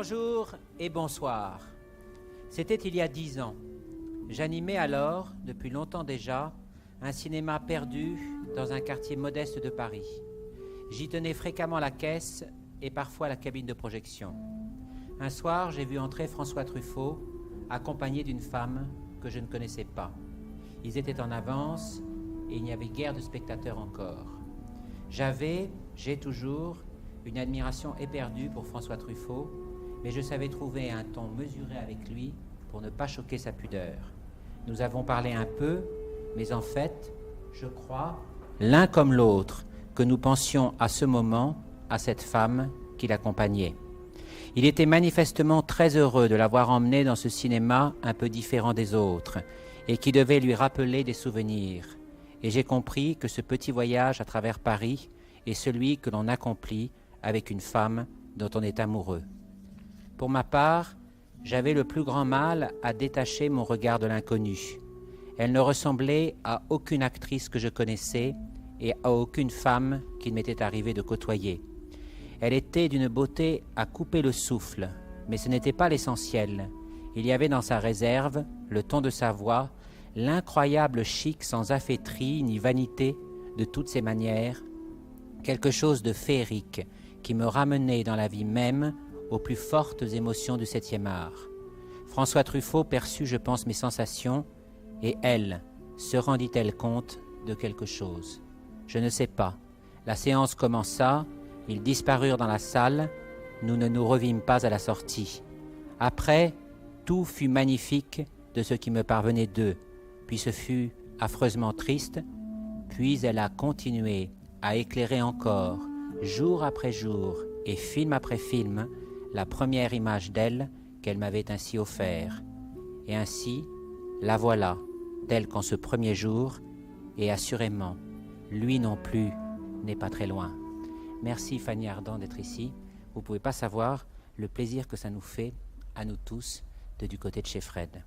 Bonjour et bonsoir. C'était il y a 10 ans. J'animais alors, depuis longtemps déjà, un cinéma perdu dans un quartier modeste de Paris. J'y tenais fréquemment la caisse et parfois la cabine de projection. Un soir, j'ai vu entrer François Truffaut, accompagné d'une femme que je ne connaissais pas. Ils étaient en avance et il n'y avait guère de spectateurs encore. J'ai toujours une admiration éperdue pour François Truffaut, mais je savais trouver un ton mesuré avec lui pour ne pas choquer sa pudeur. Nous avons parlé un peu, mais en fait, je crois, l'un comme l'autre, que nous pensions à ce moment à cette femme qui l'accompagnait. Il était manifestement très heureux de l'avoir emmenée dans ce cinéma un peu différent des autres et qui devait lui rappeler des souvenirs. Et j'ai compris que ce petit voyage à travers Paris est celui que l'on accomplit avec une femme dont on est amoureux. Pour ma part, j'avais le plus grand mal à détacher mon regard de l'inconnue. Elle ne ressemblait à aucune actrice que je connaissais et à aucune femme qu'il m'était arrivé de côtoyer. Elle était d'une beauté à couper le souffle, mais ce n'était pas l'essentiel. Il y avait dans sa réserve, le ton de sa voix, l'incroyable chic sans affaîtrie ni vanité de toutes ses manières, quelque chose de féerique qui me ramenait dans la vie même aux plus fortes émotions du 7e art. François Truffaut perçut, je pense, mes sensations, et elle, se rendit-elle compte de quelque chose? Je ne sais pas. La séance commença, ils disparurent dans la salle, nous ne nous revîmes pas à la sortie. Après, tout fut magnifique de ce qui me parvenait d'eux, puis ce fut affreusement triste, puis elle a continué à éclairer encore, jour après jour et film après film, la première image d'elle qu'elle m'avait ainsi offert. Et ainsi, la voilà, telle qu'en ce premier jour, et assurément, lui non plus n'est pas très loin. Merci Fanny Ardant d'être ici. Vous ne pouvez pas savoir le plaisir que ça nous fait, à nous tous, du côté de chez Fred.